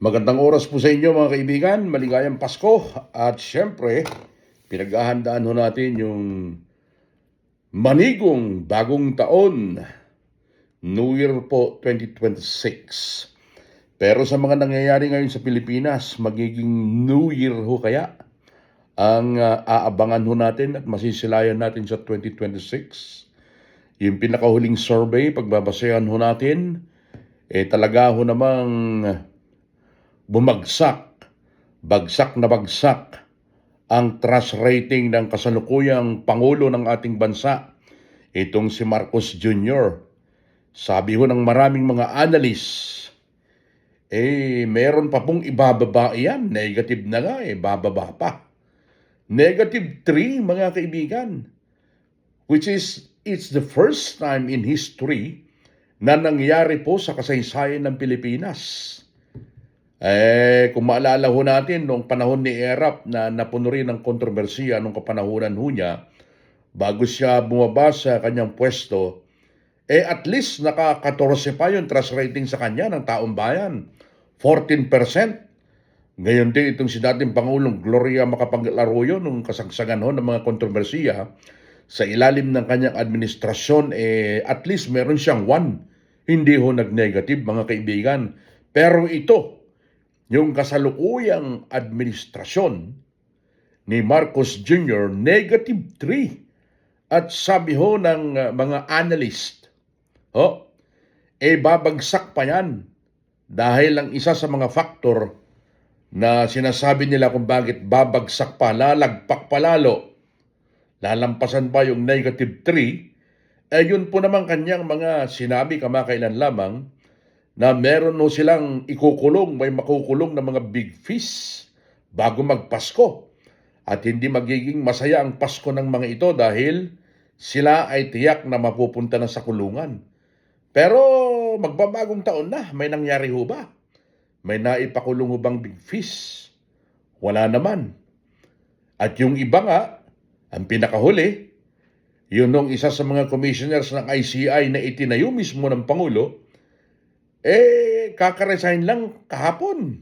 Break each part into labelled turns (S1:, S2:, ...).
S1: Magandang oras po sa inyo mga kaibigan, maligayang Pasko at syempre pinaghahandaan ho natin yung manigong bagong taon, New Year po 2026. Pero sa mga nangyayari ngayon sa Pilipinas, magiging New Year ho kaya ang aabangan ho natin at masisilayan natin sa 2026. Yung pinakahuling survey, pagbabasehan ho natin, talaga ho namang bagsak na bagsak ang trust rating ng kasalukuyang Pangulo ng ating bansa, itong si Marcos Jr. Sabi ho ng maraming mga analyst, meron pa pong ibababa yan. Negative na nga bababa pa. -3 mga kaibigan. Which is, it's the first time in history na nangyari po sa kasaysayan ng Pilipinas. Kung maalala ho natin, noong panahon ni Erap na napuno rin ng kontrobersiya nung kapanahunan ho niya, bago siya bumaba sa kanyang pwesto, at least naka-14 pa yung trust rating sa kanya ng taong bayan. 14%. Ngayon din itong si dating Pangulong Gloria Macapagal-Arroyo nung kasagsagan ho ng mga kontrobersiya sa ilalim ng kanyang administrasyon, at least meron siyang 1. Hindi ho nag-negative mga kaibigan. Pero ito, yung kasalukuyang administrasyon ni Marcos Jr., -3. At sabi ho ng mga analyst, babagsak pa yan. Dahil ang isa sa mga faktor na sinasabi nila kung bakit babagsak pa, lalagpak pa lalo, lalampasan pa yung -3, yun po naman kanyang mga sinabi kamakailan lamang, na meron no silang ikukulong, may makukulong na mga big fish bago magpasko. At hindi magiging masaya ang Pasko ng mga ito dahil sila ay tiyak na mapupunta na sa kulungan. Pero magbabagong taon na, may nangyari ho ba? May naipakulong ho bang big fish? Wala naman. At yung iba nga, ang pinakahuli, yun nung isa sa mga commissioners ng ICI na itinayo mismo ng Pangulo, kaka-resign lang kahapon.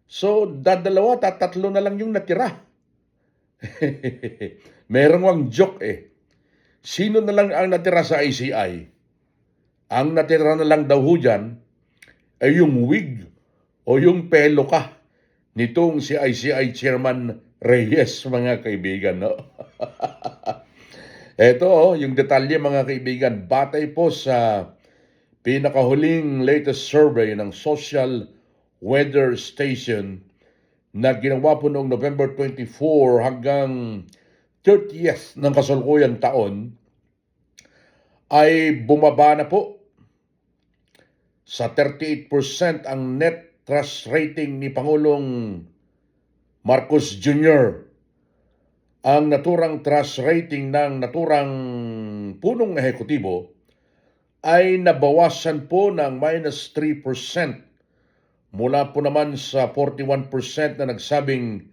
S1: So, tatlo na lang yung natira. Merong wang joke Sino na lang ang natira sa ICI? Ang natira na lang daw ho dyan ay yung wig o yung pelo ka nitong si ICI Chairman Reyes, mga kaibigan, no? Ito, yung detalye mga kaibigan, batay po sa pinakahuling latest survey ng Social Weather Station na ginawa po noong November 24 hanggang 30th ng kasalukuyang taon, ay bumaba na po sa 38% ang net trust rating ni Pangulong Marcos Jr. Ang naturang trust rating ng naturang punong ehekutibo ay nabawasan po ng -3%. Mula po naman sa 41% na nagsabing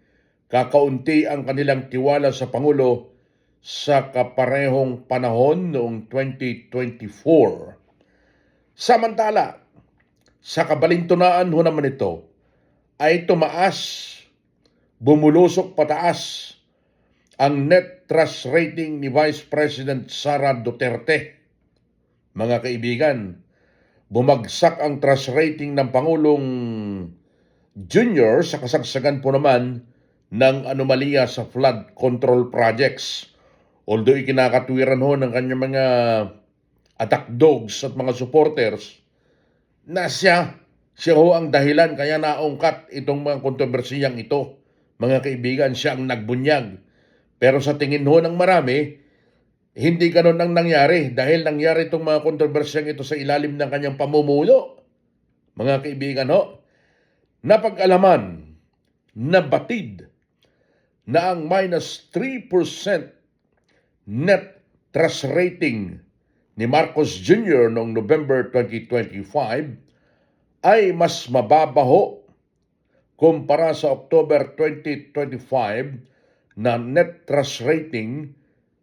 S1: kakaunti ang kanilang tiwala sa Pangulo sa kaparehong panahon noong 2024. Samantala, sa kabalintunaan ho naman ito, ay bumulusok pataas ang net trust rating ni Vice President Sara Duterte. Mga kaibigan, bumagsak ang trust rating ng Pangulong Jr. sa kasagsagan po naman ng anomalya sa flood control projects. Although ikinakatwiran ho ng kanyang mga attack dogs at mga supporters na siya ho ang dahilan kaya naungkat itong mga kontrobersiyang ito. Mga kaibigan, siya ang nagbunyag. Pero sa tingin ho ng marami, hindi ganun ang nangyari dahil nangyari itong mga kontrobersiyang ito sa ilalim ng kanyang pamumuno. Mga kaibigan napag-alaman, nabatid na ang -3% net trust rating ni Marcos Jr. noong November 2025 ay mas mababa ho kumpara sa October 2025 na net trust rating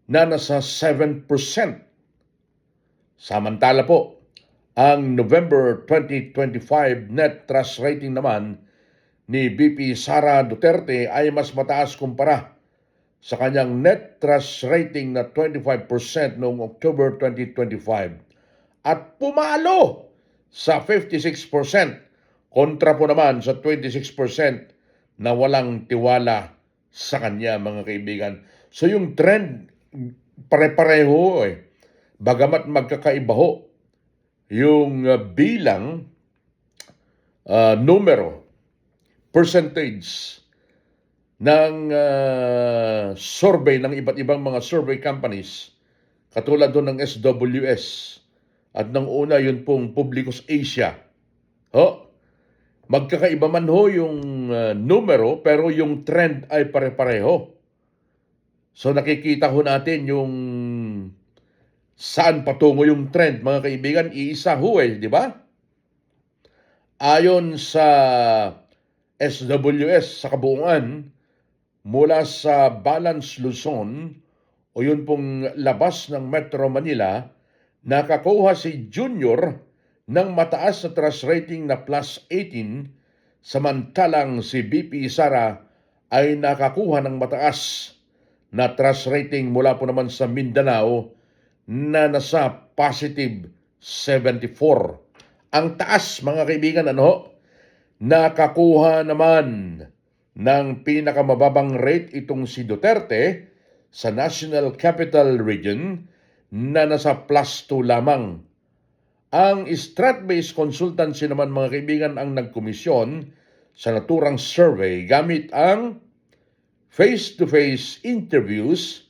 S1: na nasa 7%. Samantala po, Ang November 2025 net trust rating naman ni VP Sara Duterte ay mas mataas kumpara sa kanyang net trust rating na 25% noong October 2025 at pumalo sa 56% kontra po naman sa 26% na walang tiwala sa kanya, mga kaibigan. So yung trend pare-pareho eh. Bagamat magkakaiba ho yung bilang, numero, percentage ng survey ng iba't ibang mga survey companies katulad doon ng SWS at ng una yun pong Publicus Asia. Magkakaiba man ho yung numero pero yung trend ay pare-pareho. So nakikita ho natin yung saan patungo yung trend, mga kaibigan. Iisa ho di ba? Ayon sa SWS sa kabuuan, mula sa Balance Luzon o yun pong labas ng Metro Manila, nakakuha si Junior ng mataas na trust rating na plus 18, samantalang si BP Sara ay nakakuha ng mataas na trust rating mula po naman sa Mindanao na nasa positive 74. Ang taas, mga kaibigan, nakakuha naman ng pinakamababang rate itong si Duterte sa National Capital Region na nasa plus 2 lamang. Ang Strat-based consultancy naman, mga kaibigan, ang nagkomisyon sa naturang survey gamit ang face-to-face interviews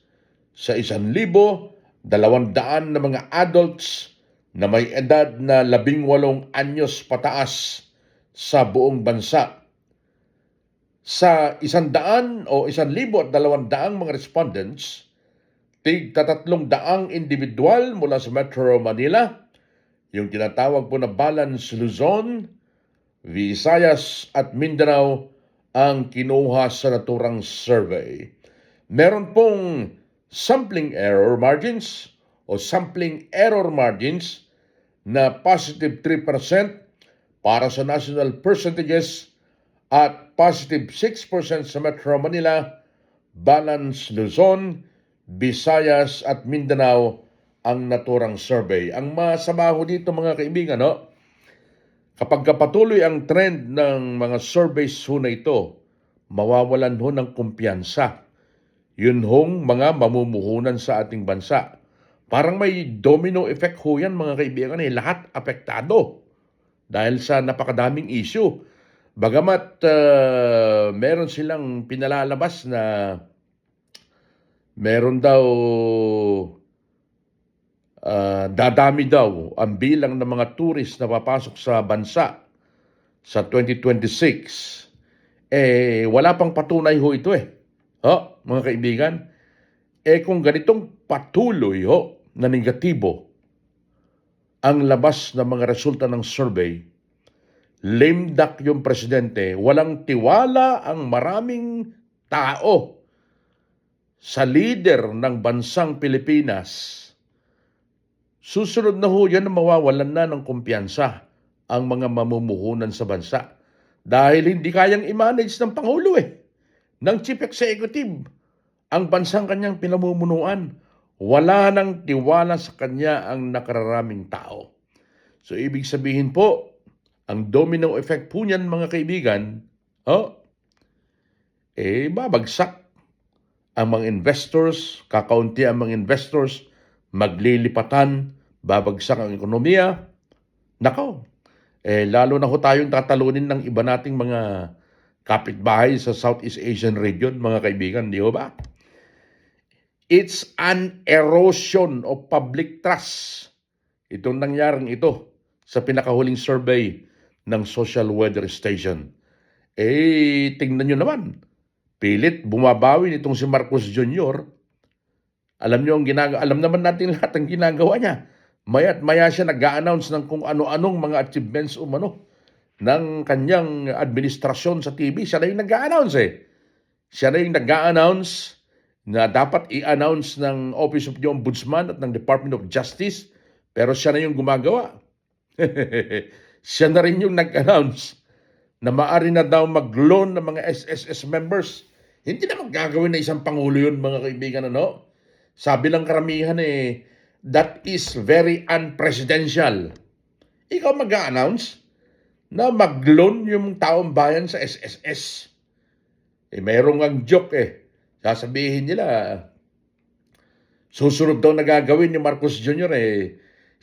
S1: sa 1,200 na mga adults na may edad na 18 anyos pataas sa buong bansa. Sa 100 o 1,200 mga respondents, tig 300 individual mula sa Metro Manila, yung tinatawag po na Balance Luzon, Visayas at Mindanao ang kinuha sa naturang survey. Meron pong sampling error margins na positive 3% para sa national percentages at positive 6% sa Metro Manila, Balance Luzon, Visayas at Mindanao ang naturang survey. Ang masama ho dito, mga kaibigan, kapag patuloy ang trend ng mga surveys ho na ito, mawawalan ho ng kumpiyansa. Yun hong mga mamumuhunan sa ating bansa. Parang may domino effect ho yan, mga kaibigan, lahat apektado dahil sa napakadaming issue. Bagamat meron silang pinalalabas na meron daw dadami daw ang bilang ng mga tourist na papasok sa bansa sa 2026. Wala pang patunay ho ito mga kaibigan. Kung ganitong patuloy na negatibo ang labas ng mga resulta ng survey, lame duck yung presidente, walang tiwala ang maraming tao sa leader ng bansang Pilipinas. Susunod na ho yan na mawawalan na ng kumpiyansa ang mga mamumuhunan sa bansa dahil hindi kayang i-manage ng Pangulo ng Chief Executive ang bansang kanyang pinamumunuan. Wala nang tiwala sa kanya ang nakararaming tao. So ibig sabihin po, ang domino effect po niyan, mga kaibigan, babagsak ang mga investors, kakaunti ang mga investors, maglilipatan, babagsak ang ekonomiya. Nako, lalo na ho tayong tatalunin ng iba nating mga kapitbahay sa Southeast Asian region, mga kaibigan, di ba? It's an erosion of public trust. Itong nangyaring ito sa pinakahuling survey ng Social Weather Station. Tingnan nyo naman, pilit bumabawi nitong si Marcos Jr. Alam nyo alam naman natin lahat ang ginagawa niya. Maya't maya siya nag-a-announce ng kung ano-anong mga achievements ng kanyang administrasyon sa TV. Siya na yung nag-a-announce Siya na yung nag-a-announce na dapat i-announce ng Office of the Ombudsman at ng Department of Justice, pero siya na yung gumagawa. Siya na rin yung nag-announce na maaari na daw mag-loan ng mga SSS members. Hindi naman gagawin na isang pangulo yun, mga kaibigan, ano? Sabi lang karamihan that is very unpresidential. Ikaw mag-announce na mag-loan yung taong bayan sa SSS. Mayroong ang joke Sasabihin nila, susunod daw na gagawin ni Marcos Jr.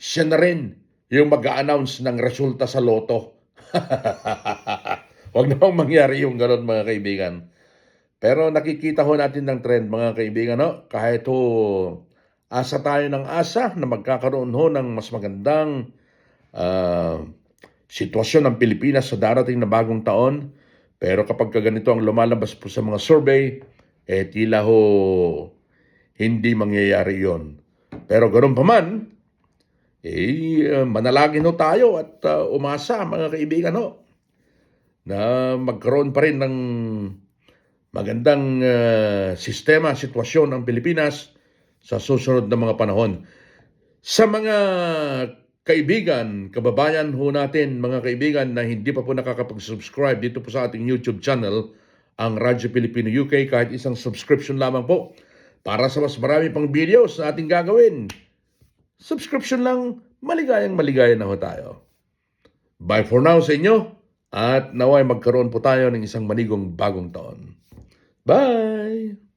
S1: Siya na rin yung mag-a-announce ng resulta sa loto. Huwag namang mangyari yung gano'n, mga kaibigan. Pero nakikita ho natin ng trend, mga kaibigan, no? Kahit asa tayo ng asa na magkakaroon ho ng mas magandang sitwasyon ng Pilipinas sa darating na bagong taon. Pero kapag ganito ang lumalabas po sa mga survey, tila ho hindi mangyayari yon. Pero ganoon pa man, manalangin ho tayo at umasa, mga kaibigan ho, na magkaroon pa rin ng magandang sistema, sitwasyon ng Pilipinas sa susunod na mga panahon. Sa mga kaibigan, kababayan ho natin, mga kaibigan na hindi pa po nakakapag-subscribe dito po sa ating YouTube channel, ang Radyo Pilipino UK, kahit isang subscription lamang po para sa mas marami pang videos na ating gagawin. Subscription lang, maligayang maligaya na ho tayo. Bye for now sa inyo at naway magkaroon po tayo ng isang manigong bagong taon. Bye!